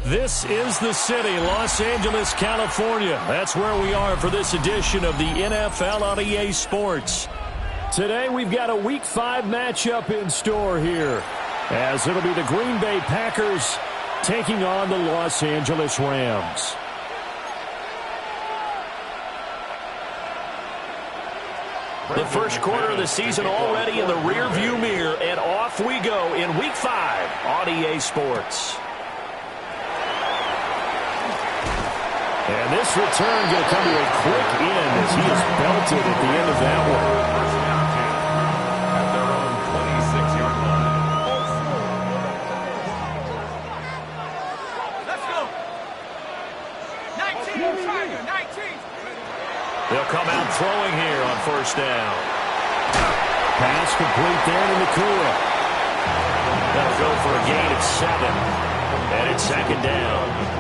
This is the city, Los Angeles, California. That's where we are for this edition of the NFL on EA Sports. Today we've got a Week 5 matchup in store here, as it'll be the Green Bay Packers taking on the Los Angeles Rams. The first quarter of the season already in the rearview mirror, and off we go in Week 5 on EA Sports. And this return going to come to a quick end as he is belted at the end of that one. At their own 26-yard line. Let's go. 19, Tiger, 19. They'll come out throwing here on first down. Pass complete there to Nakua. That'll go for a gain of 7. And it's second down.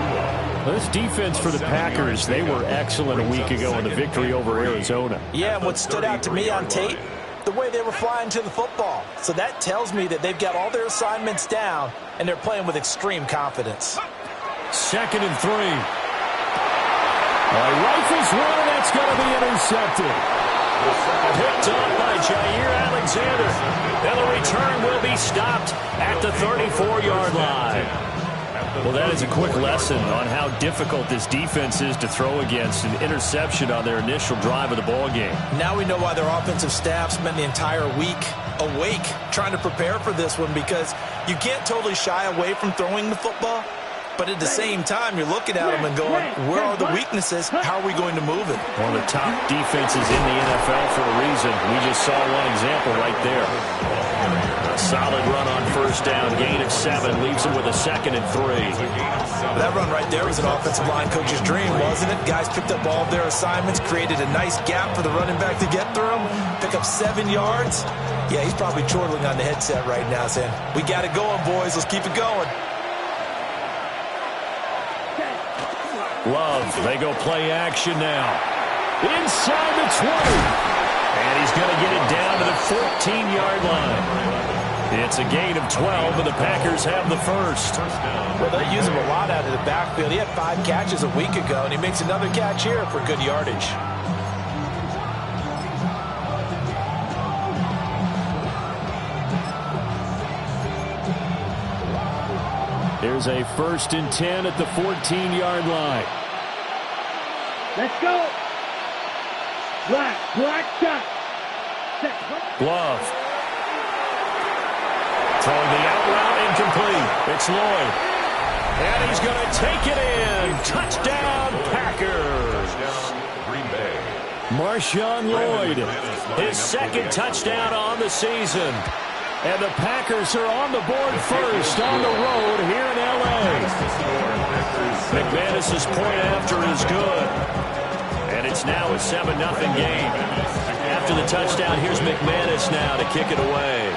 This defense for the Packers, they were excellent a week ago in the victory over Arizona. Yeah, and what stood out to me on tape, the way they were flying to the football. So that tells me that they've got all their assignments down, and they're playing with extreme confidence. Second and 3. Rifles one, and that's going to be intercepted. Picked up by Jair Alexander. And the return will be stopped at the 34-yard line. Well, that is a quick lesson on how difficult this defense is to throw against. An interception on their initial drive of the ball game. Now we know why their offensive staff spent the entire week awake trying to prepare for this one, because you can't totally shy away from throwing the football. But at the same time, you're looking at them and going, where are the weaknesses? How are we going to move it? One of the top defenses in the NFL for a reason. We just saw one example right there. A solid run on first down, gain of 7, leaves them with a second and 3. That run right there was an offensive line coach's dream, wasn't it? Guys picked up all of their assignments, created a nice gap for the running back to get through him, pick up 7 yards. Yeah, he's probably chortling on the headset right now saying, we got it going, boys. Let's keep it going. Love, they go play action now. Inside the 20. And he's going to get it down to the 14-yard line. It's a gain of 12, and the Packers have the first. Well, they use him a lot out of the backfield. He had 5 catches a week ago, and he makes another catch here for good yardage. There's a 1st and 10 at the 14-yard line. Let's go. Black shot. Glove. Throwing the out route incomplete. It's Lloyd. And he's going to take it in. Touchdown, Packers. Green Bay. Marshawn Lloyd, his second touchdown on the season. And the Packers are on the board first on the road here in L.A. McManus's point after is good. And it's now a 7-0 game. After the touchdown, here's McManus now to kick it away.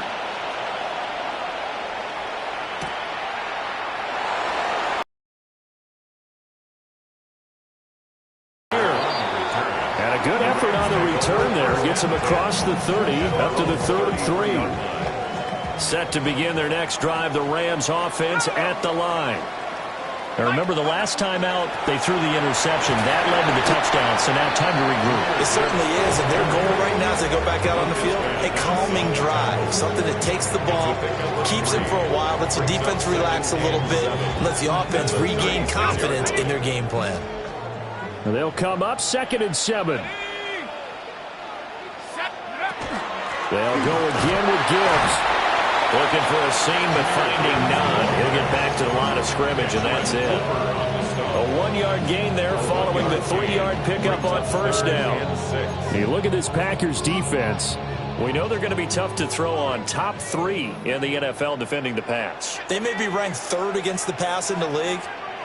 And a good effort on the return there. Gets him across the 30, up to the 33. Set to begin their next drive, the Rams offense at the line. Now remember, the last time out, they threw the interception. That led to the touchdown, so now time to regroup. It certainly is, and their goal right now as they go back out on the field, a calming drive, something that takes the ball, keeps it for a while, lets the defense relax a little bit, lets the offense regain confidence in their game plan. Now they'll come up 2nd and 7. They'll go again with Gibbs. Looking for a seam, but finding none. He'll get back to the line of scrimmage, and that's it. A 1-yard gain there following the 3-yard pickup on first down. You look at this Packers defense. We know they're going to be tough to throw on. Top 3 in the NFL defending the pass. They may be ranked 3rd against the pass in the league,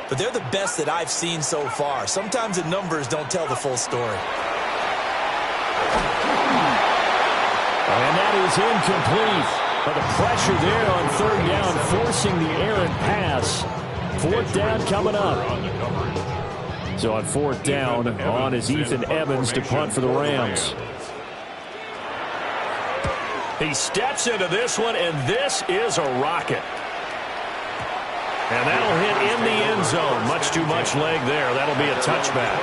but they're the best that I've seen so far. Sometimes the numbers don't tell the full story. And that is incomplete. But the pressure there on 3rd down, forcing the errant pass. 4th down coming up. So on 4th down, on is Ethan Evans to punt for the Rams. He steps into this one, and this is a rocket. And that'll hit in the end zone. Much too much leg there. That'll be a touchback.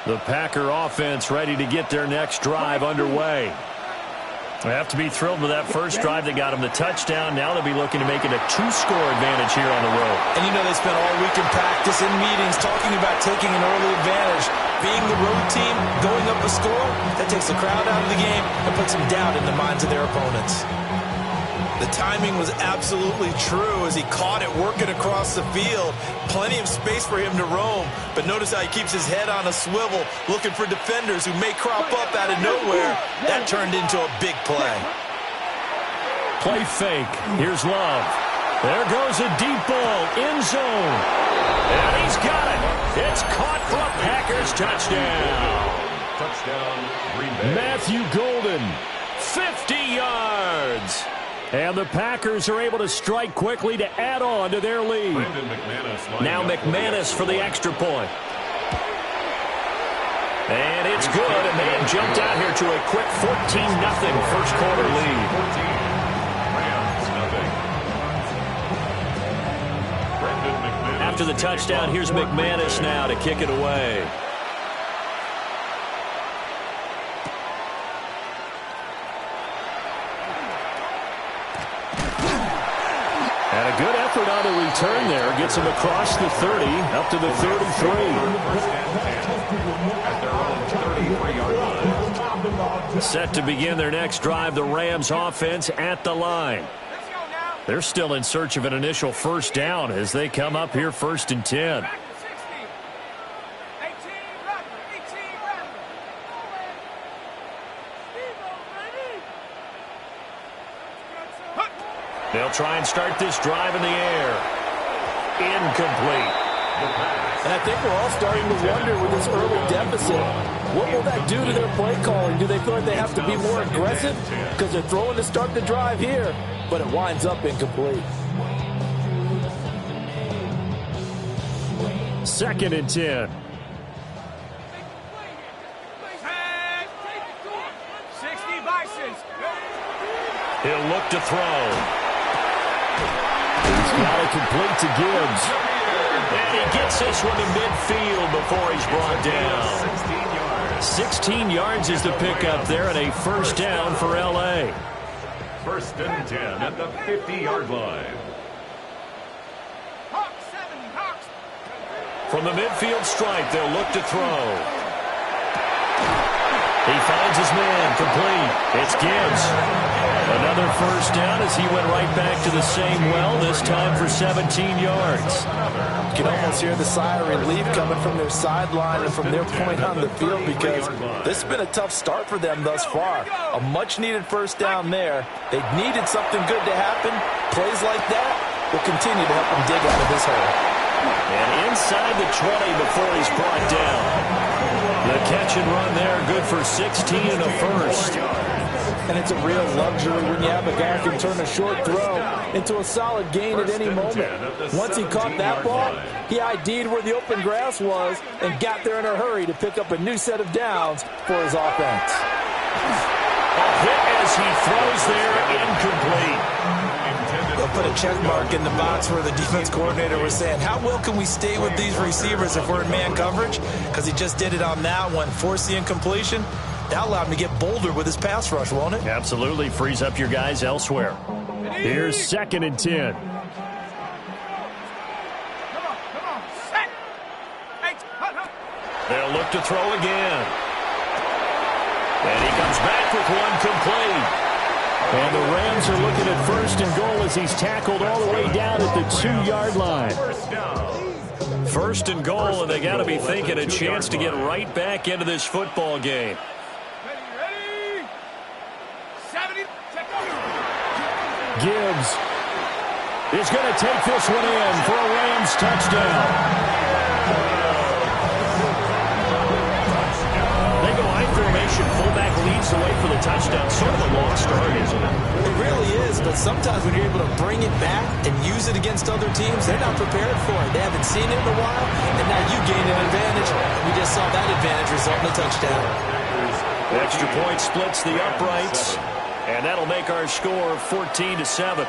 The Packer offense ready to get their next drive underway. They have to be thrilled with that first drive that got them the touchdown. Now they'll be looking to make it a 2-score advantage here on the road. And you know they spent all week in practice, in meetings, talking about taking an early advantage. Being the road team, going up a score, that takes the crowd out of the game and puts some doubt in the minds of their opponents. The timing was absolutely true as he caught it working across the field. Plenty of space for him to roam. But notice how he keeps his head on a swivel, looking for defenders who may crop up out of nowhere. That turned into a big play. Play fake. Here's Love. There goes a deep ball. End zone. And he's got it. It's caught for a Packers touchdown. Touchdown, Green Bay. Matthew Golden, 50 yards. And the Packers are able to strike quickly to add on to their lead. Now McManus for the extra point. And it's good. And man jumped out here to a quick 14-0 first quarter lead. 14, After the touchdown, here's McManus now to kick it away. And a good effort on the return there. Gets him across the 30, up to the 33. At their own 33-yard line. Set to begin their next drive, the Rams offense at the line. They're still in search of an initial first down as they come up here 1st and 10. They'll try and start this drive in the air. Incomplete. And I think we're all starting to wonder with this early deficit, what will that do to their play calling? Do they feel like they have to be more aggressive? Because they're throwing to start the drive here, but it winds up incomplete. 2nd and 10. 60 Bisons. He'll look to throw. He's got it complete to Gibbs. And he gets this one to midfield before he's brought down. 16 yards is the pickup there and a first down for L.A. 1st and 10 at the 50-yard line. From the midfield stripe, they'll look to throw. He finds his man, complete. It's Gibbs. Another first down as he went right back to the same well, this time for 17 yards. You can almost hear the sigh of relief coming from their sideline and from their point on the field because this has been a tough start for them thus far. A much-needed first down there. They needed something good to happen. Plays like that will continue to help them dig out of this hole. And inside the 20 before he's brought down. The catch and run there, good for 16 and a first. And it's a real luxury when you have a guy who can turn a short throw into a solid gain at any moment. Once he caught that ball, he ID'd where the open grass was and got there in a hurry to pick up a new set of downs for his offense. A hit as he throws there, incomplete. They'll put a check mark in the box where the defense coordinator was saying, how well can we stay with these receivers if we're in man coverage? Because he just did it on that one, forced the incompletion. That allowed him to get bolder with his pass rush, won't it? Absolutely frees up your guys elsewhere. Here's 2nd and 10. Come on, set. They'll look to throw again. And he comes back with one complete. And the Rams are looking at 1st and goal as he's tackled all the way down at the 2-yard line. 1st and goal, and they got to be thinking a chance to get right back into this football game. Ready? 70. Gibbs is going to take this one in for a Rams touchdown. They go I formation. Fullback leads the way for the the touchdown. Sort of a long start, isn't it? It really is, but sometimes when you're able to bring it back and use it against other teams, they're not prepared for it. They haven't seen it in a while, and now you gain an advantage. We just saw that advantage result in a touchdown. The extra point splits the uprights, and that'll make our score 14-7.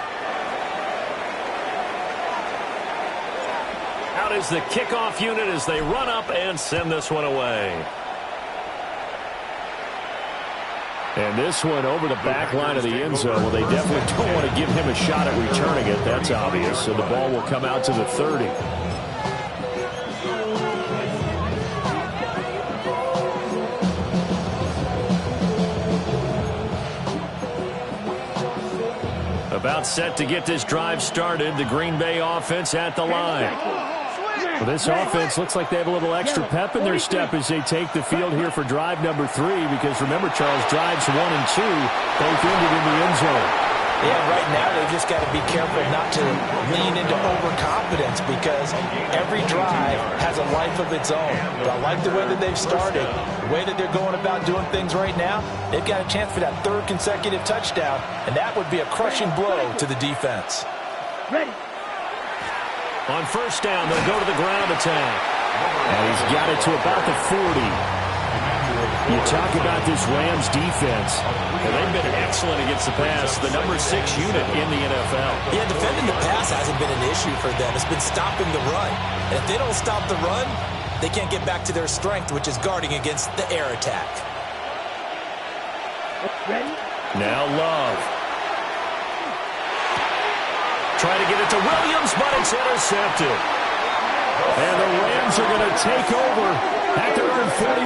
Out is the kickoff unit as they run up and send this one away. And this one over the back line of the end zone. Well, they definitely don't want to give him a shot at returning it. That's obvious. So the ball will come out to the 30. About set to get this drive started. The Green Bay offense at the line. Well, this offense looks like they have a little extra pep in their step as they take the field here for drive number 3, because remember, Charles, drives 1 and 2 both ended in the end zone. Yeah, right now they've just got to be careful not to lean into overconfidence, because every drive has a life of its own. But I like the way that they've started, the way that they're going about doing things right now. They've got a chance for that 3rd consecutive touchdown, and that would be a crushing blow to the defense. Ready. On first down, they'll go to the ground attack. And he's got it to about the 40. You talk about this Rams defense. Well, they've been excellent against the pass. The number 6 unit in the NFL. Yeah, defending the pass hasn't been an issue for them. It's been stopping the run. And if they don't stop the run, they can't get back to their strength, which is guarding against the air attack. Ready. Now Love. Try to get it to Williams, but it's intercepted. And the Rams are going to take over at their own 41.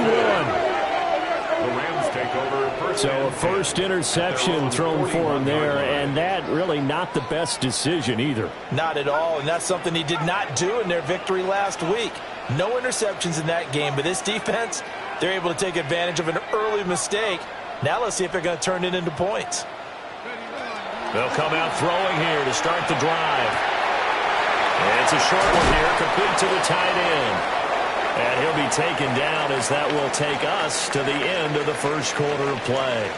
The Rams take over. So a first interception thrown for him there, and that really not the best decision either. Not at all, and that's something he did not do in their victory last week. No interceptions in that game, but this defense, they're able to take advantage of an early mistake. Now let's see if they're going to turn it into points. They'll come out throwing here to start the drive. And it's a short one here, complete to the tight end. And he'll be taken down as that will take us to the end of the first quarter of play.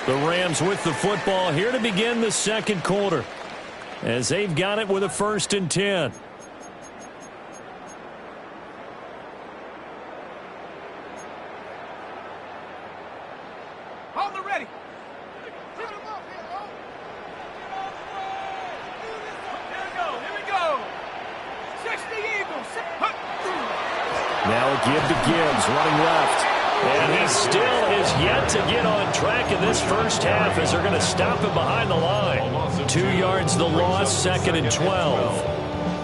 The Rams with the football here to begin the second quarter, as they've got it with a 1st and 10. Hold it ready. Now a give to Gibbs, running left. And he still is yet to get on track in this first half as they're going to stop him behind the line. 2 yards the loss, 2nd and 12.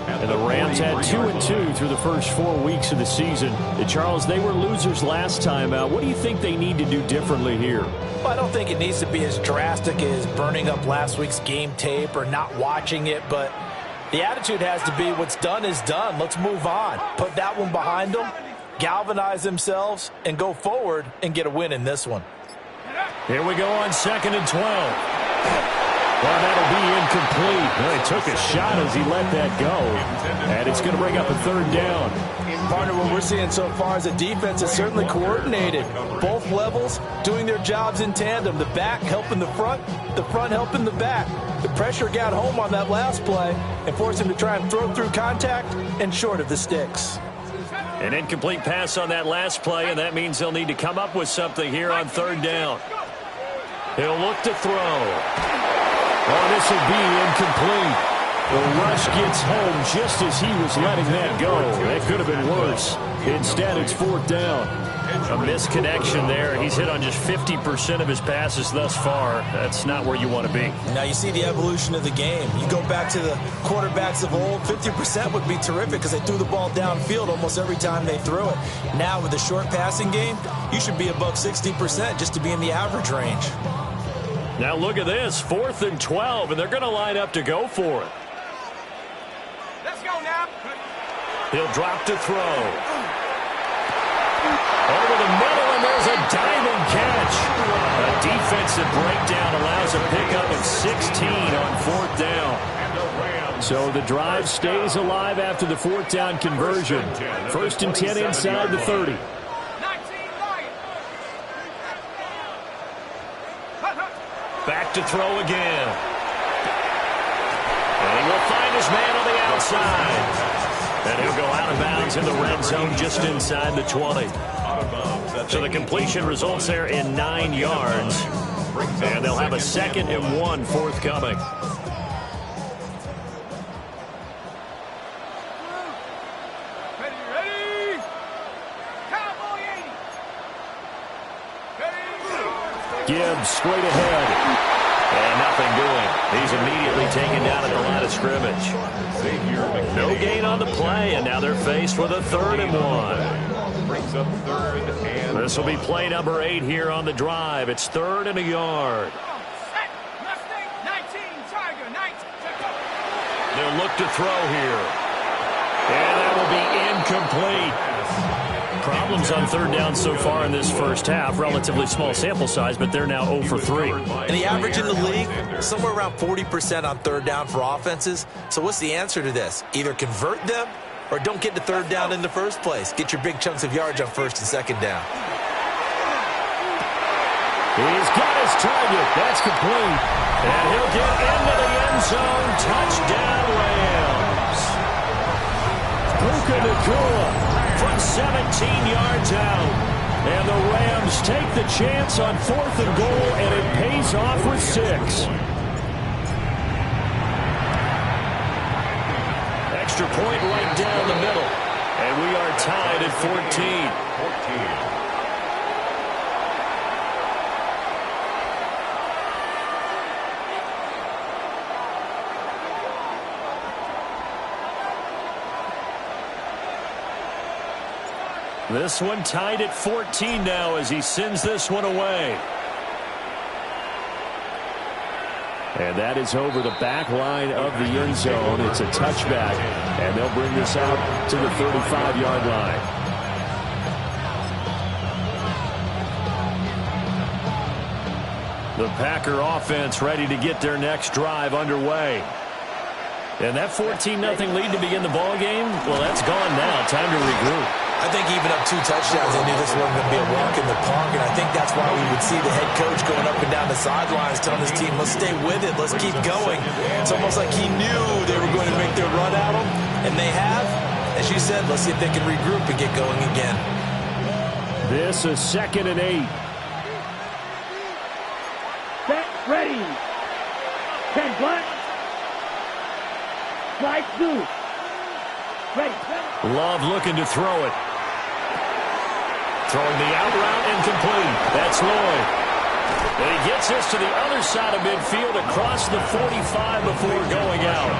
And the Rams had 2 and 2 through the first 4 weeks of the season. Charles, they were losers last time out. What do you think they need to do differently here? Well, I don't think it needs to be as drastic as burning up last week's game tape or not watching it, but the attitude has to be what's done is done. Let's move on. Put that one behind them, galvanize themselves, and go forward and get a win in this one. Here we go on 2nd and 12. Well, that'll be incomplete. Well, he took a shot as he let that go. And it's going to bring up a 3rd down. Partner, what we're seeing so far is a defense is certainly coordinated. Both levels doing their jobs in tandem. The back helping the front helping the back. The pressure got home on that last play and forced him to try and throw through contact and short of the sticks. An incomplete pass on that last play, and that means they'll need to come up with something here on 3rd down. He'll look to throw. Oh, this will be incomplete. The rush gets home just as he was letting that go. That could have been worse. Instead, it's 4th down. A misconnection there. He's hit on just 50% of his passes thus far. That's not where you want to be. Now you see the evolution of the game. You go back to the quarterbacks of old, 50% would be terrific because they threw the ball downfield almost every time they threw it. Now with the short passing game, you should be above 60% just to be in the average range. Now look at this, 4th and 12, and they're going to line up to go for it. Let's go now. He'll drop to throw. Over the middle, and there's a diving catch. A defensive breakdown allows a pickup of 16 on 4th down. So the drive stays alive after the 4th down conversion. 1st and 10 inside the 30. look to throw again. And he will find his man on the outside. And he'll go out of bounds in the red zone just inside the 20. So the completion results there in 9 yards. And they'll have a 2nd and 1 forthcoming. Ready? Cowboy 80. Gibbs straight ahead. And nothing doing. He's immediately taken down at the line of scrimmage. No gain on the play, and now they're faced with a 3rd and 1. This will be play number 8 here on the drive. It's 3rd and a yard. Set. Mustang 19. Tiger 19. They'll look to throw here. And that will be incomplete. Problems on 3rd down so far in this first half. Relatively small sample size, but they're now 0 for 3. And the average in the league, somewhere around 40% on 3rd down for offenses. So what's the answer to this? Either convert them or don't get to 3rd down in the first place. Get your big chunks of yards on 1st and 2nd down. He's got his target. That's complete. And he'll get into the end zone. Touchdown, Rams. Puka Nacua from 17 yards out. And the Rams take the chance on 4th and goal, and it pays off with 6. Extra point right down the middle. And we are tied at 14. This one tied at 14 now as he sends this one away. And that is over the back line of the end zone. It's a touchback, and they'll bring this out to the 35-yard line. The Packer offense ready to get their next drive underway. And that 14-0 lead to begin the ball game, well, that's gone now. Time to regroup. I think even up 2 touchdowns, they knew this wasn't going to be a walk in the park, and I think that's why we would see the head coach going up and down the sidelines telling his team, let's stay with it, let's keep going. It's almost like he knew they were going to make their run at him, and they have. As you said, let's see if they can regroup and get going again. This is 2nd and 8. Set, ready. 10 black. Slide through. Ready. Love looking to throw it. Throwing the out route incomplete. That's Lloyd. And he gets this to the other side of midfield across the 45 before going out.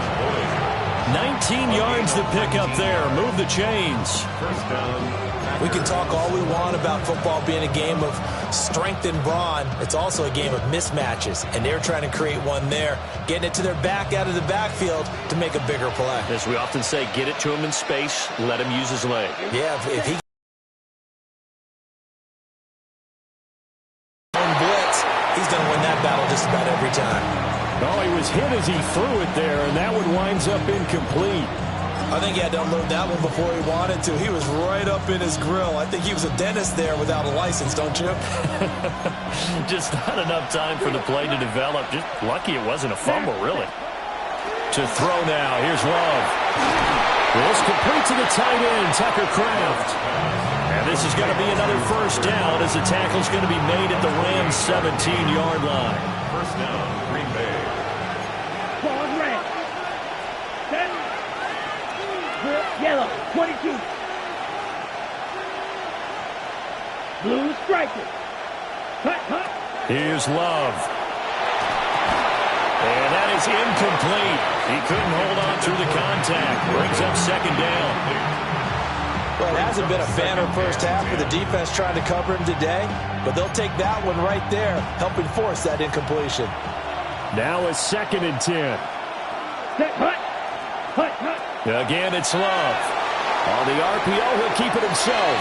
19 yards to pick up there. Move the chains. We can talk all we want about football being a game of strength and brawn. It's also a game of mismatches, and they're trying to create one there, getting it to their back out of the backfield to make a bigger play. As we often say, get it to him in space, let him use his leg. Yeah, if he blitz, he's going to win that battle just about every time. Oh, he was hit as he threw it there, and that one winds up incomplete. I think he had to unload that one before he wanted to. He was right up in his grill. I think he was a dentist there without a license, don't you? Just not enough time for the play to develop. Just lucky it wasn't a fumble, really. To throw now. Here's Love. This complete to the tight end, Tucker Kraft. And this is going to be another 1st down as the tackle's going to be made at the Rams' 17-yard line. 1st down, Green Bay. Ball red. 10. Yellow, 22. Blue striker. Cut. Here's Love. And that is incomplete. He couldn't hold on through the contact. Brings up 2nd down. Well, it hasn't been a banner first half for the defense trying to cover him today, but they'll take that one right there, helping force that incompletion. Now it's 2nd and 10. Set, hut. Again, it's Love. On the RPO, he'll keep it himself.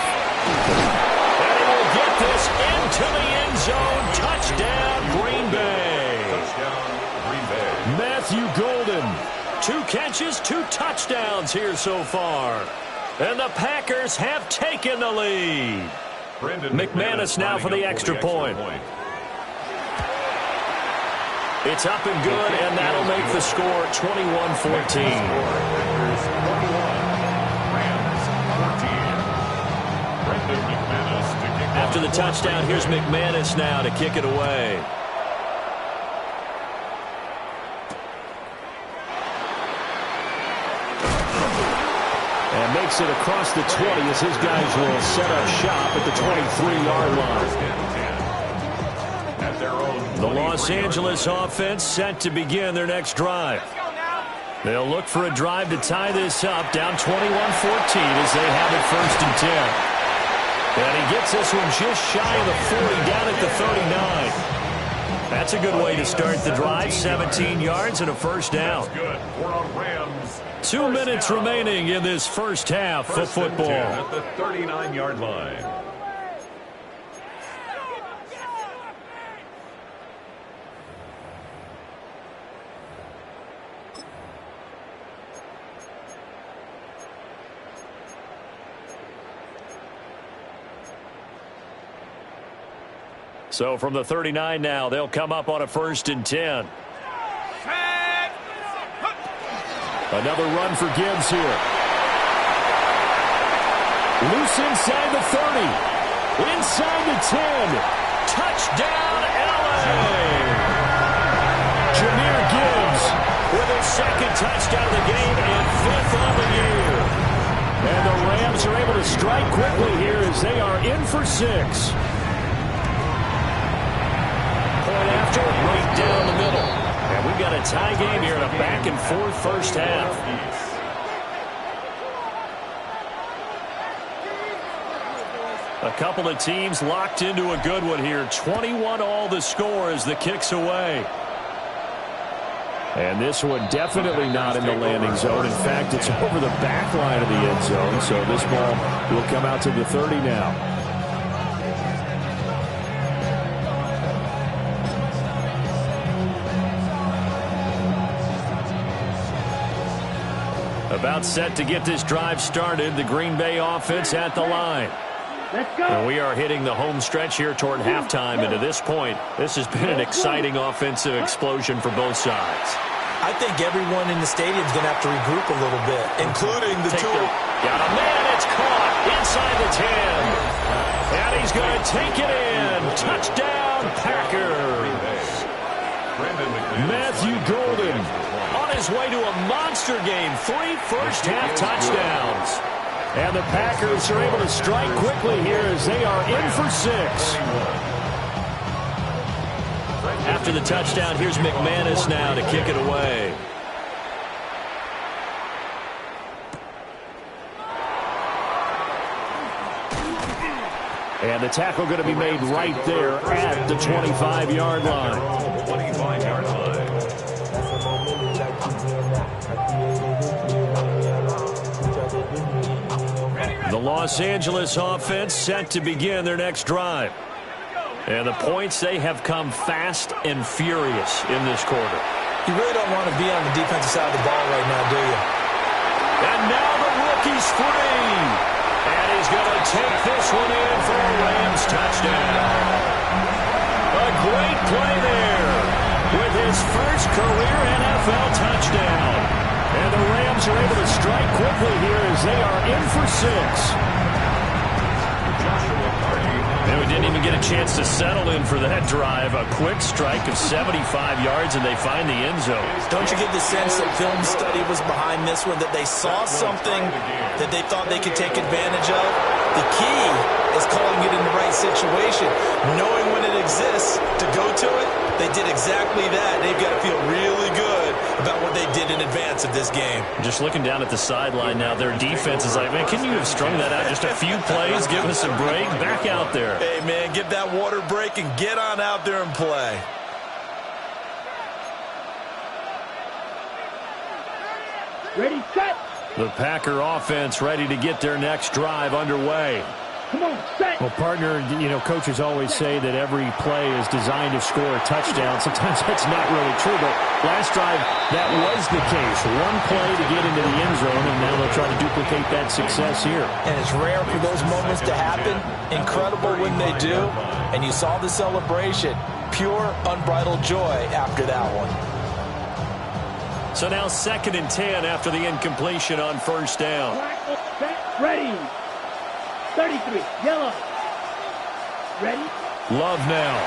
And he will get this into the end zone. Touchdown, Green Bay. Touchdown, Green Bay. Matthew Golden. 2 catches, 2 touchdowns here so far. And the Packers have taken the lead. Brendan McManus now for the extra point. It's up and good, and that'll make the score 21-14. After the touchdown, here's McManus now to kick it away. And makes it across the 20 as his guys will set up shop at the 23-yard line. The Los Angeles offense set to begin their next drive. They'll look for a drive to tie this up, down 21-14 as they have it 1st and 10. And he gets this one just shy of the 40, down at the 39. That's a good way to start the drive. 17 yards and a first down. 2 minutes remaining in this first half of football. At the 39-yard line. So from the 39 now, they'll come up on a 1st and 10. Another run for Gibbs here. Loose inside the 30. Inside the 10. Touchdown, LA! Jahmyr Gibbs with his 2nd touchdown of the game and 5th on the year. And the Rams are able to strike quickly here as they are in for 6. After right down the middle. And we've got a tie game here in a back-and-forth first half. A couple of teams locked into a good one here. 21-all the score as the kick's away. And this one definitely not in the landing zone. In fact, it's over the back line of the end zone. So this ball will come out to the 30 now. About set to get this drive started. The Green Bay offense at the line. Let's go. And we are hitting the home stretch here toward halftime. And to this point, this has been an exciting offensive explosion for both sides. I think everyone in the stadium is going to have to regroup a little bit, including the two. Got a man. It's caught inside the 10. And he's going to take it in. Touchdown, Packers. Matthew Golden on his way to a monster game. 3 first-half touchdowns. And the Packers are able to strike quickly here as they are in for 6. After the touchdown, here's McManus now to kick it away. And the tackle going to be made right there at the 25-yard line. 25-yard line. The Los Angeles offense set to begin their next drive. And the points, they have come fast and furious in this quarter. You really don't want to be on the defensive side of the ball right now, do you? And now the rookie's free. And he's going to take this one in for a Rams touchdown. A great play there with his first career NFL touchdown. And the Rams are able to strike quickly here as they are in for 6. And we didn't even get a chance to settle in for that drive. A quick strike of 75 yards, and they find the end zone. Don't you get the sense that film study was behind this one, that they saw something that they thought they could take advantage of? The key is calling it in the right situation, knowing when it exists to go to it. They did exactly that. They've got to feel really good about what they did in advance of this game. Just looking down at the sideline now, their defense is like, man, can you have strung that out just a few plays? Give us a break. Back out there. Hey, man, give that water break and get on out there and play. Ready, set. The Packer offense ready to get their next drive underway. Come on, set. Well, partner, you know, coaches always say that every play is designed to score a touchdown. Sometimes that's not really true, but last drive, that was the case. One play to get into the end zone, and now they'll try to duplicate that success here. And it's rare for those moments to happen. Incredible when they do. And you saw the celebration. pure, unbridled joy after that one. So now 2nd and 10 after the incompletion on first down. Set, ready. 33, yellow. Ready. Love now.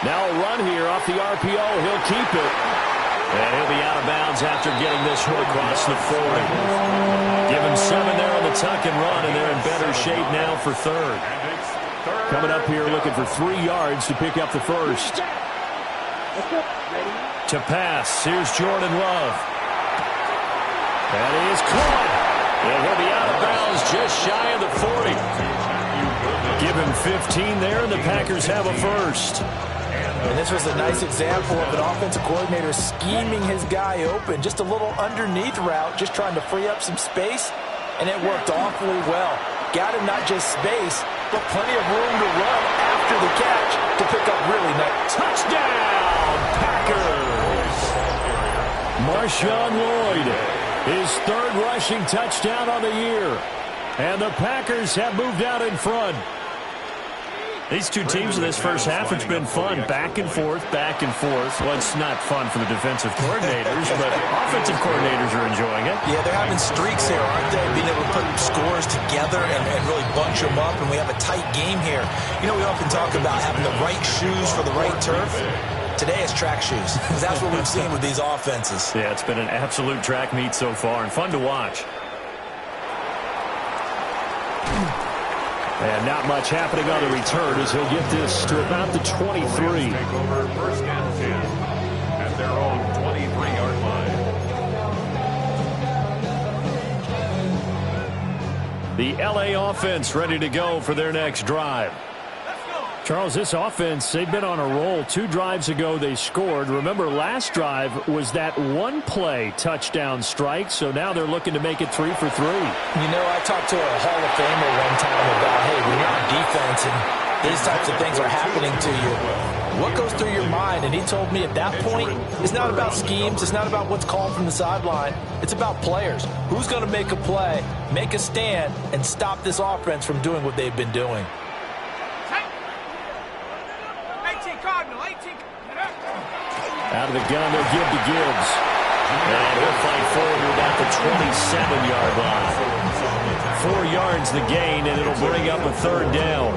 Now a run here off the RPO. He'll keep it. And he'll be out of bounds after getting this one across the 40. Give him 7 there on the tuck and run, and they're in better shape now for 3rd. Coming up here looking for 3 yards to pick up the first. To pass. Here's Jordan Love. That is caught. And he'll be out of bounds just shy of the 40. Give him 15 there, and the Packers have a first. And this was a nice example of an offensive coordinator scheming his guy open. Just a little underneath route, just trying to free up some space, and it worked awfully well. Got him not just space, but plenty of room to run after the catch to pick up really nice. Touchdown, Packers! Marshawn Lloyd, his 3rd rushing touchdown on the year. And the Packers have moved out in front. These two teams in this first half, it's been fun. Back and forth, back and forth. Well, it's not fun for the defensive coordinators, but offensive coordinators are enjoying it. Yeah, they're having streaks here, aren't they? Being able to put scores together and really bunch them up, and we have a tight game here. You know, we often talk about having the right shoes for the right turf. Today it's track shoes, because that's what we've seen with these offenses. Yeah, it's been an absolute track meet so far, and fun to watch. And not much happening on the return as he'll get this to about the 23. Take over 1st and 10 at their own 23-yard line. The LA offense ready to go for their next drive. Charles, this offense, they've been on a roll. 2 drives ago, they scored. Remember, last drive was that 1-play touchdown strike, so now they're looking to make it 3 for 3. You know, I talked to a Hall of Famer one time about, hey, when you're on defense and these types of things are happening to you, what goes through your mind? And he told me at that point, it's not about schemes. It's not about what's called from the sideline. It's about players. Who's going to make a play, make a stand, and stop this offense from doing what they've been doing? Out of the gun, they'll give to Gibbs. And he'll fight forward at the 27-yard line. 4 yards the gain, and it'll bring up a 3rd down.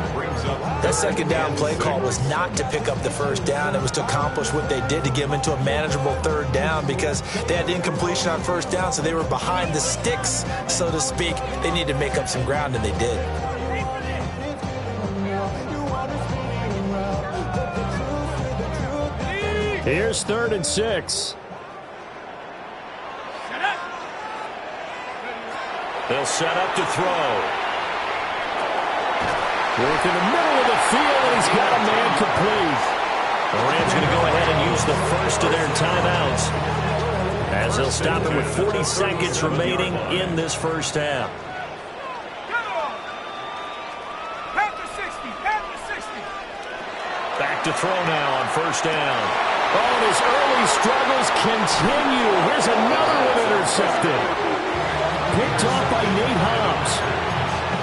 That 2nd down play call was not to pick up the 1st down. It was to accomplish what they did to get them into a manageable 3rd down because they had incompletion on 1st down, so they were behind the sticks, so to speak. They needed to make up some ground, and they did. Here's 3rd and 6. They'll set up to throw. Work in the middle of the field, and he's got a man complete. The Rams going to go ahead and use the first of their timeouts as they'll stop it with 40 seconds remaining in this first half. Back to throw now on 1st down. Oh, and his early struggles continue. Here's another one intercepted. Picked off by Nate Hobbs.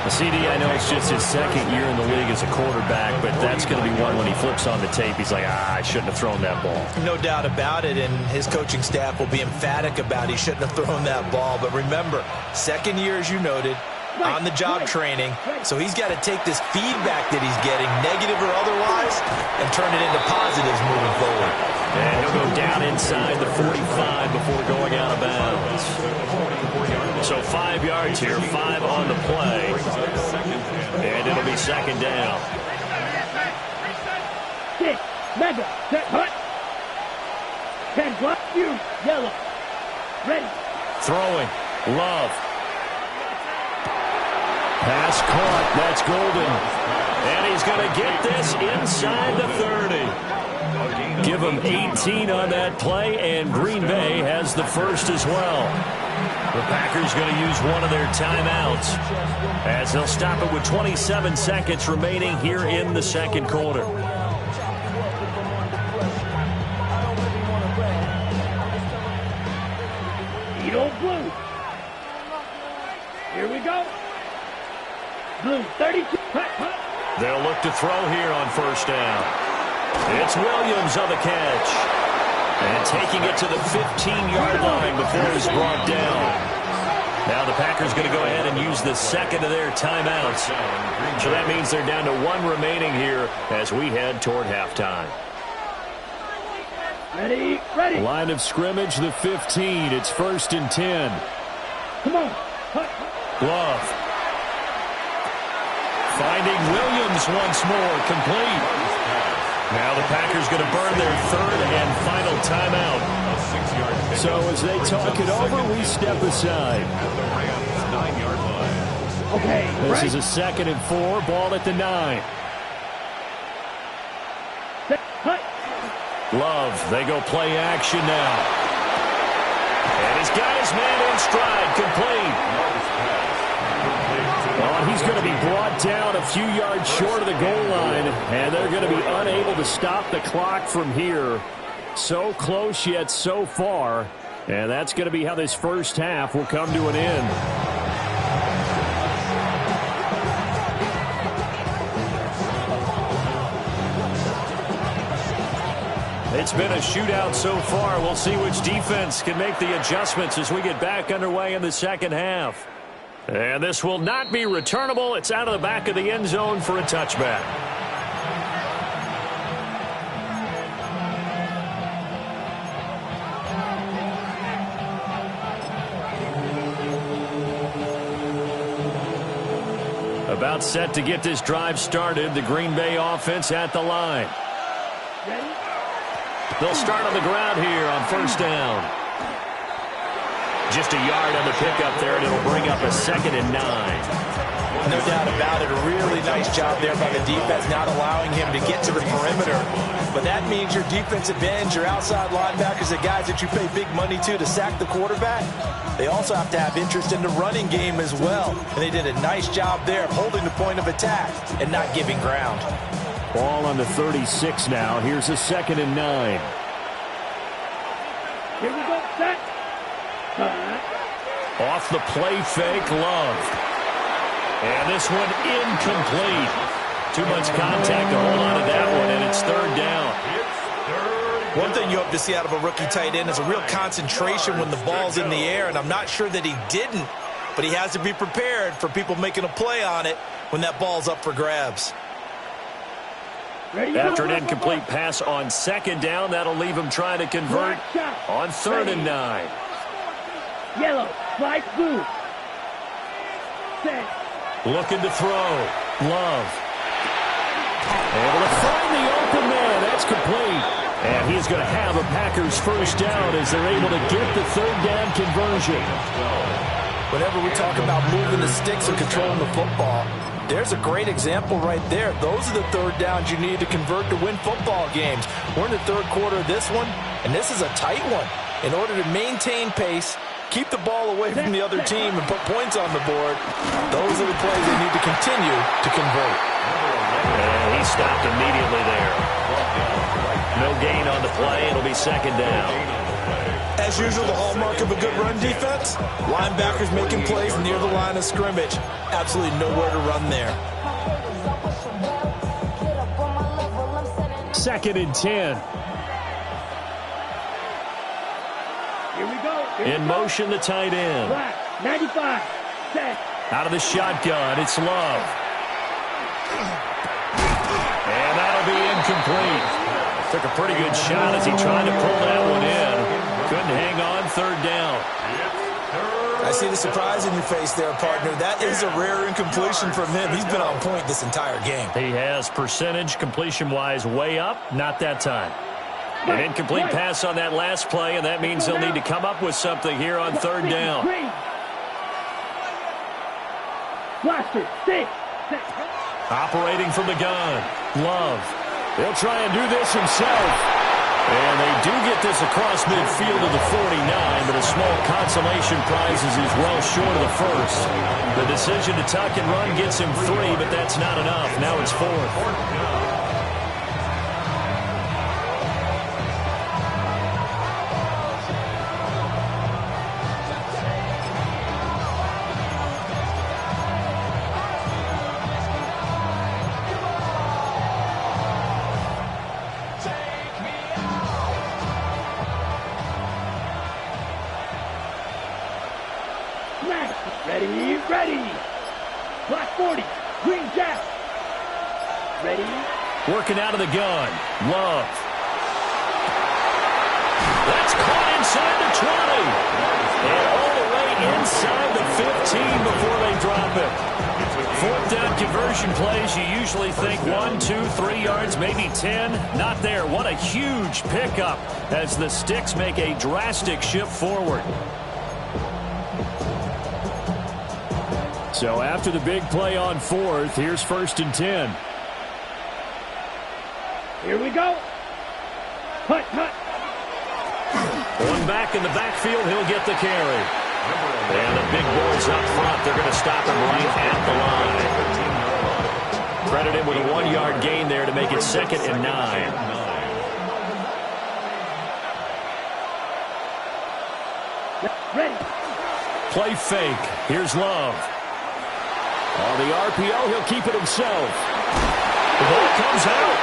The CD, I know it's just his 2nd year in the league as a quarterback, but that's going to be one when he flips on the tape. He's like, I shouldn't have thrown that ball. No doubt about it, and his coaching staff will be emphatic about he shouldn't have thrown that ball. But remember, 2nd year, as you noted, on the job training, so he's got to take this feedback that he's getting, negative or otherwise, and turn it into positives moving forward. And he'll go down inside the 45 before going out of bounds. So 5 yards here, 5 on the play. And it'll be 2nd down. 6, mega, set, hut. 10, block, you, yellow. Ready. Throwing, Love. Pass caught, that's Golden. And he's going to get this inside the 30. Give him 18 on that play, and Green Bay has the first as well. The Packers going to use one of their timeouts as they'll stop it with 27 seconds remaining here in the 2nd quarter. Eat old blue. Here we go. Blue, 32. Hut, hut. They'll look to throw here on 1st down. It's Williams on the catch. And taking it to the 15-yard line before he's brought down. Now the Packers going to go ahead and use the second of their timeouts. So that means they're down to one remaining here as we head toward halftime. Ready, ready. Line of scrimmage, the 15. It's 1st and 10. Come on. Glove. Finding Williams once more, complete. Now the Packers going to burn their third and final timeout. So as they talk it over, we step aside. At the Rams' 9-yard line. Okay, This is a 2nd and 4, ball at the 9. Love, they go play action now. And he's got his man in stride, complete. Oh, he's going to be brought down a few yards short of the goal line, and they're going to be unable to stop the clock from here. So close yet so far, and that's going to be how this first half will come to an end. It's been a shootout so far. We'll see which defense can make the adjustments as we get back underway in the second half. And this will not be returnable. It's out of the back of the end zone for a touchback. About set to get this drive started. The Green Bay offense at the line. They'll start on the ground here on 1st down. Just a yard on the pickup there, and it'll bring up a 2nd and 9. No doubt about it. A really nice job there by the defense, not allowing him to get to the perimeter. But that means your defensive ends, your outside linebackers, the guys that you pay big money to sack the quarterback, they also have to have interest in the running game as well. And they did a nice job there of holding the point of attack and not giving ground. Ball on the 36 now. Here's a 2nd and 9. Here we go, set. Off the play fake, Love. And this one incomplete. Too much contact to hold on to that one, and it's 3rd down. One thing you hope to see out of a rookie tight end is a real concentration when the ball's in the air, and I'm not sure that he didn't, but he has to be prepared for people making a play on it when that ball's up for grabs. After an incomplete pass on 2nd down, that'll leave him trying to convert on 3rd and 9. Yellow, flag blue. Set. Looking to throw. Love. Able to find the open man. That's complete. And he's going to have a Packers 1st down as they're able to get the 3rd down conversion. Whenever we talk about moving the sticks and controlling the football, there's a great example right there. Those are the 3rd downs you need to convert to win football games. We're in the 3rd quarter of this one, and this is a tight one. In order to maintain pace, keep the ball away from the other team, and put points on the board, those are the plays they need to continue to convert. And he stopped immediately there. No gain on the play. It'll be 2nd down. As usual, the hallmark of a good run defense, linebackers making plays near the line of scrimmage. Absolutely nowhere to run there. 2nd and 10. Here we go. In motion, the tight end. Black, 95. Set. Out of the shotgun, it's Love. And that'll be incomplete. Took a pretty good shot as he tried to pull that one in. Couldn't hang on, 3rd down. I see the surprise in your face there, partner. That is a rare incompletion from him. He's been on point this entire game. He has percentage completion-wise way up, not that time. An incomplete pass on that last play, and that means they'll need to come up with something here on 3rd down. Blaster, stick. Operating from the gun. Love. He'll try and do this himself. And they do get this across midfield to the 49, but a small consolation prize is he's well short of the 1st. The decision to tuck and run gets him 3, but that's not enough. Now it's 4th. Ready. Black 40. Green jack. Ready. Working out of the gun. Love. That's caught inside the 20. And all the way inside the 15 before they drop it. Fourth down conversion plays, you usually think 1, 2, 3 yards, maybe 10. Not there. What a huge pickup as the Sticks make a drastic shift forward. So after the big play on fourth, here's 1st and 10. Here we go. Hut, hut. One back in the backfield, he'll get the carry. And the big boys up front, they're going to stop him right at the line. Credited with a 1-yard gain there to make it 2nd and 9. Ready. Play fake. Here's Love. On the RPO, he'll keep it himself. The ball comes out.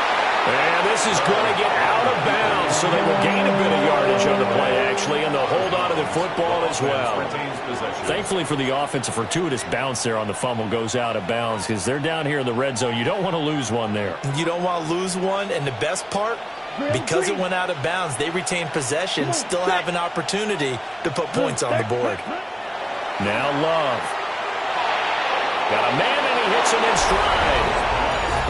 And this is going to get out of bounds, so they will gain a bit of yardage on the play, actually, and they'll hold on to the football as well. Thankfully for the offense, a fortuitous bounce there on the fumble goes out of bounds because they're down here in the red zone. You don't want to lose one there. You don't want to lose one, and the best part, because it went out of bounds, they retain possession, still have an opportunity to put points on the board. Now Love. Got a man, and he hits him in stride.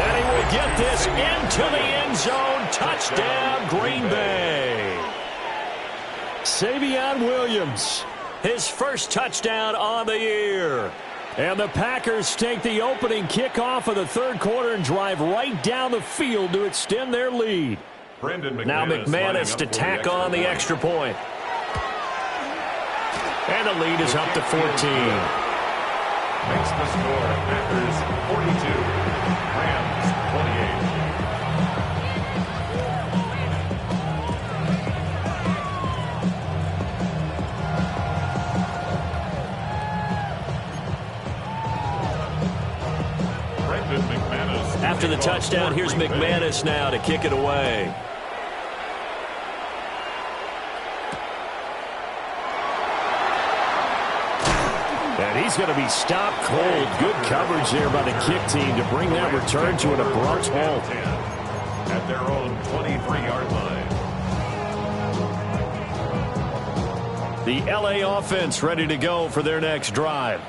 And he will get this into the end zone. Touchdown, Green Bay. Savion Williams, his first touchdown on the year. And the Packers take the opening kickoff of the third quarter and drive right down the field to extend their lead. Now McManus to tack on the extra point. And the lead is up to 14. Makes the score Packers 42. Rams 28. After the touchdown, here's McManus now to kick it away. And he's going to be stopped cold. Good coverage there by the kick team to bring that return to an abrupt halt. At their own 23-yard line. The LA offense ready to go for their next drive.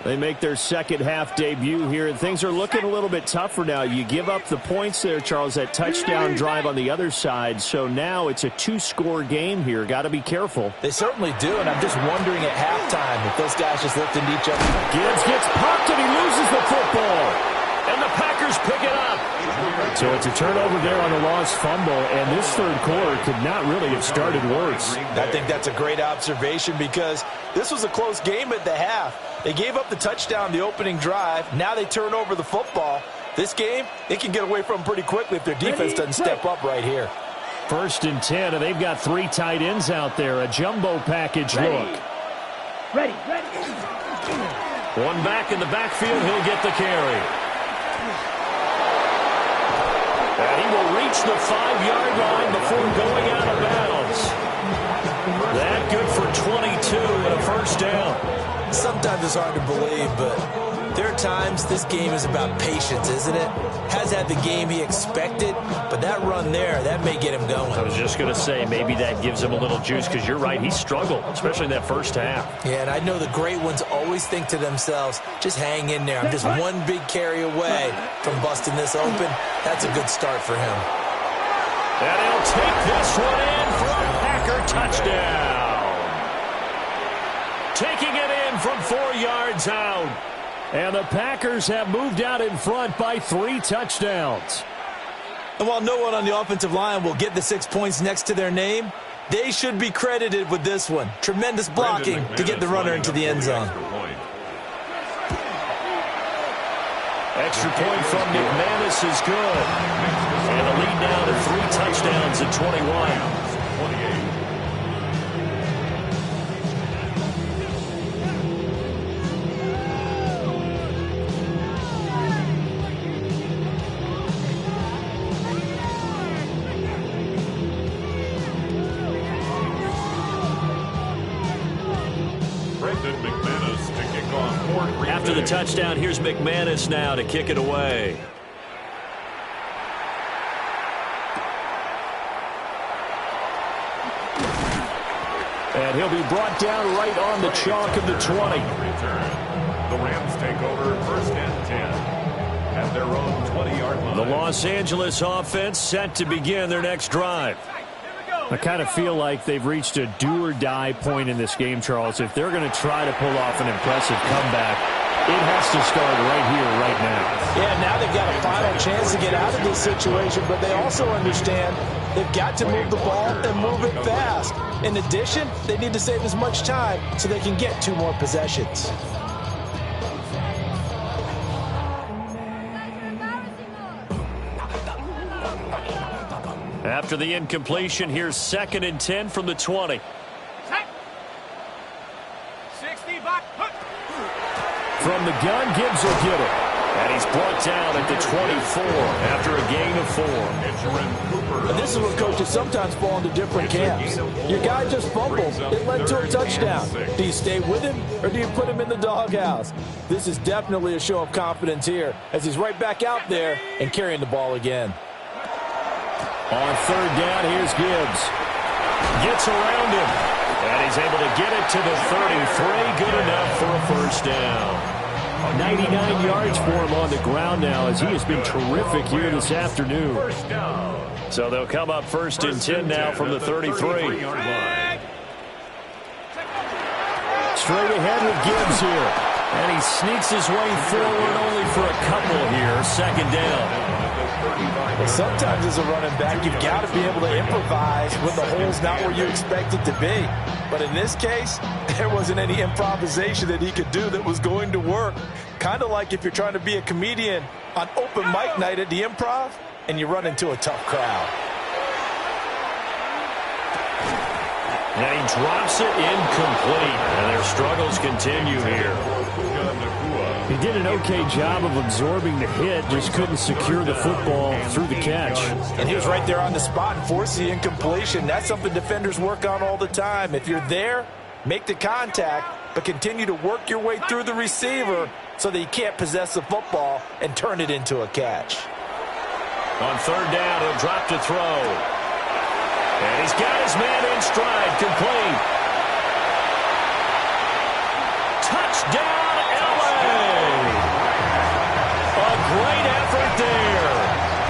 They make their second half debut here, and things are looking a little bit tougher now. You give up the points there, Charles, that touchdown drive on the other side, so now it's a two-score game here. Got to be careful. They certainly do, and I'm just wondering at halftime if those guys just looked into each other. Gibbs gets popped, and he loses the football. And the Packers pick it up. So it's a turnover there on the lost fumble, and this third quarter could not really have started worse. I think that's a great observation because this was a close game at the half. They gave up the touchdown the opening drive. Now they turn over the football. This game, they can get away from pretty quickly if their defense doesn't step up right here. 1st and 10, and they've got 3 tight ends out there. A jumbo package look. Ready. One back in the backfield, he'll get the carry. And he will reach the 5-yard line before going out of bounds. That good for 22 and a first down. Sometimes it's hard to believe, but there are times this game is about patience, isn't it? Has had the game he expected, but that run there, that may get him going. I was just going to say, maybe that gives him a little juice, because you're right, he struggled, especially in that first half. Yeah, and I know the great ones always think to themselves, just hang in there. I'm just one big carry away from busting this open. That's a good start for him. And he'll take this one in for a Packer touchdown. Taking it in from 4 yards out. And the Packers have moved out in front by 3 touchdowns. And while no one on the offensive line will get the 6 points next to their name, they should be credited with this one. Tremendous blocking to get the runner into the end zone. Extra point from McManus is good. And the lead now to 3 touchdowns at 21. touchdown. Here's McManus now to kick it away. And he'll be brought down right on the chalk of the 20. The Rams take over 1st and 10 at their own 20-yard line. The Los Angeles offense set to begin their next drive. I kind of feel like they've reached a do-or-die point in this game, Charles. If they're going to try to pull off an impressive comeback, it has to start right here, right now. Yeah, now they've got a final chance to get out of this situation, but they also understand they've got to move the ball and move it fast. In addition, they need to save as much time so they can get 2 more possessions. After the incompletion, here's 2nd and 10 from the 20. 60 back. From the gun, Gibbs will get it. And he's brought down at the 24 after a gain of 4. And this is what coaches sometimes fall into different camps. Your guy just fumbled. It led to a touchdown. Do you stay with him or do you put him in the doghouse? This is definitely a show of confidence here as he's right back out there and carrying the ball again. On 3rd down, here's Gibbs. Gets around him. And he's able to get it to the 33. Good enough for a 1st down. 99 yards for him on the ground now as he has been terrific here this afternoon. So they'll come up 1st and 10 now from the 33. Straight ahead with Gibbs here. And he sneaks his way forward only for a couple here. 2nd down. Well, sometimes as a running back, you've got to be able to improvise when the hole's not where you expect it to be. But in this case, there wasn't any improvisation that he could do that was going to work. Kind of like if you're trying to be a comedian on open mic night at the Improv and you run into a tough crowd. And he drops it incomplete. And their struggles continue here. He did an okay job of absorbing the hit, just couldn't secure the football through the catch. And he was right there on the spot and forced the incompletion. That's something defenders work on all the time. If you're there, make the contact, but continue to work your way through the receiver so that you can't possess the football and turn it into a catch. On 3rd down, he'll drop to throw. And he's got his man in stride, complete. Touchdown, great effort there.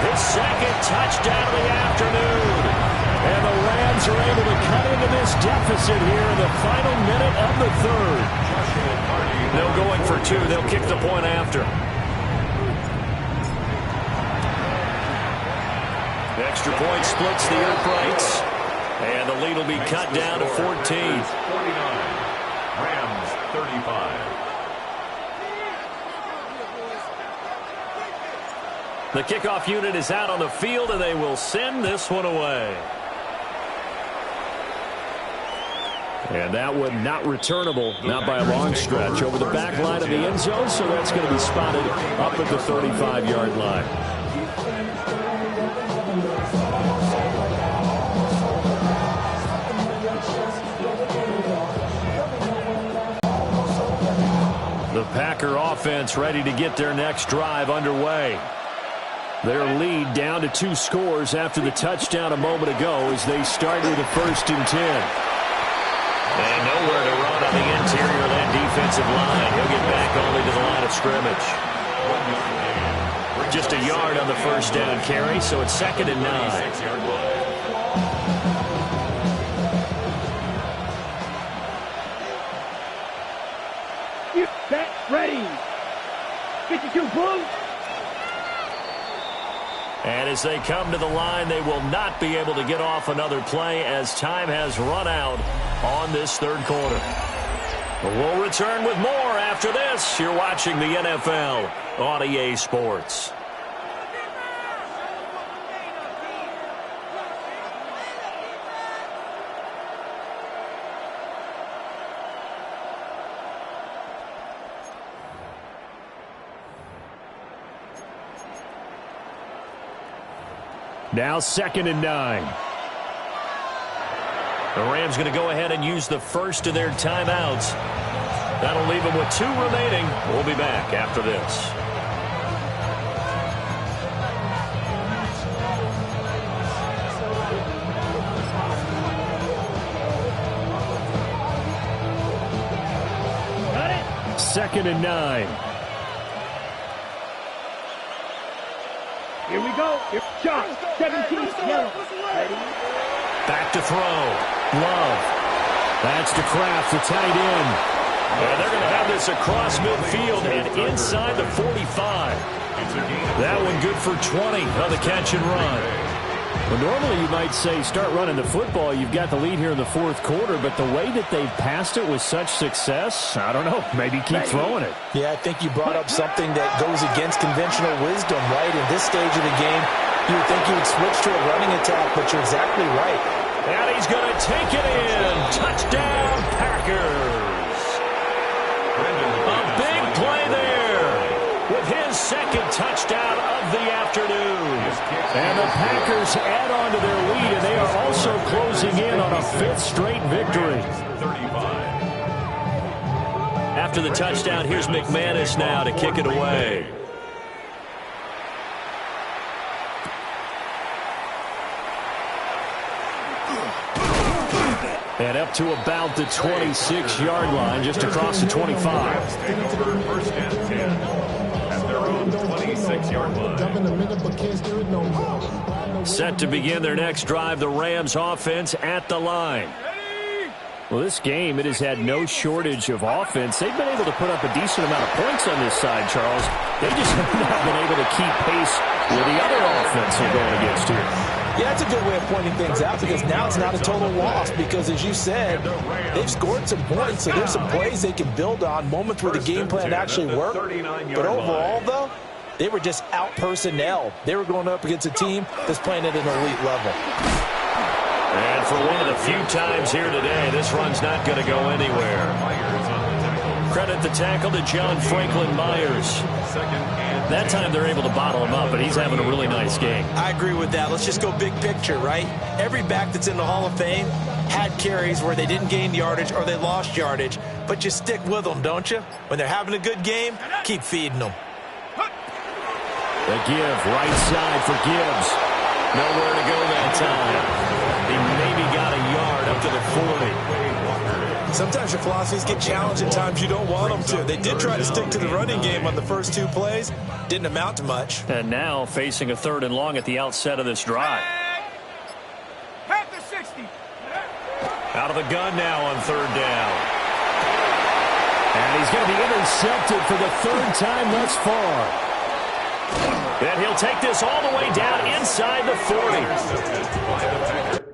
His 2nd touchdown of the afternoon. And the Rams are able to cut into this deficit here in the final minute of the 3rd. They'll go in for 2. They'll kick the point after. Extra point splits the uprights. And the lead will be cut down to 14. 49. Rams 35. The kickoff unit is out on the field, and they will send this one away. And that one not returnable, not by a long stretch, over the back line of the end zone, so that's going to be spotted up at the 35-yard line. The Packer offense ready to get their next drive underway. Their lead down to 2 scores after the touchdown a moment ago as they start with a 1st and 10. And nowhere to run on the interior of that defensive line. He'll get back only to the line of scrimmage. Just a yard on the 1st down carry, so it's 2nd and 9. Set, ready. 52 blue. And as they come to the line, they will not be able to get off another play as time has run out on this 3rd quarter. We'll return with more after this. You're watching the NFL on EA Sports. Now 2nd and 9. The Rams going to go ahead and use the first of their timeouts That'll leave him with 2 remaining. We'll be back after this. Got it. 2nd and 9. Here we go. Shot. 17. Yellow. Ready. Back to throw. Love. That's to Kraft, the tight end. And they're going to have this across midfield and inside the 45. That one good for 20 on the catch and run. Well, normally you might say start running the football. You've got the lead here in the 4th quarter, but the way that they've passed it with such success, I don't know, maybe keep throwing it. Yeah, I think you brought up something that goes against conventional wisdom, right? In this stage of the game, you would think you would switch to a running attack, but you're exactly right. And he's going to take it in. Touchdown, Packers. A big play there with his 2nd touchdown of the afternoon. And the Packers add on to their lead, and they are also closing in on a 5th straight victory. After the touchdown, here's McManus now to kick it away. And up to about the 26-yard line, just across the 25. Take over 1st and 10 at their own 26-yard line. Set to begin their next drive, the Rams offense at the line. Well, this game, it has had no shortage of offense. They've been able to put up a decent amount of points on this side, Charles. They just have not been able to keep pace with the other offense they're going against here. Yeah, that's a good way of pointing things out because now it's not a total loss because, as you said, they've scored some points, so there's some plays they can build on, moments where the game plan actually worked. But overall, though, they were just out-personnel. They were going up against a team that's playing at an elite level. And for one of the few times here today, this run's not going to go anywhere. Credit the tackle to John Franklin Myers. That time they're able to bottle him up, but he's having a really nice game. I agree with that. Let's just go big picture, right? Every back that's in the Hall of Fame had carries where they didn't gain yardage or they lost yardage, but you stick with them, don't you? When they're having a good game, keep feeding them. The give, right side for Gibbs. Nowhere to go that time. He maybe got a yard up to the 40. Sometimes your philosophies get challenged at times you don't want them to. They did try to stick to the running game on the first 2 plays. Didn't amount to much. And now facing a 3rd and long at the outset of this drive. At the 60. Out of the gun now on 3rd down. And he's going to be intercepted for the 3rd time thus far. And he'll take this all the way down inside the 40.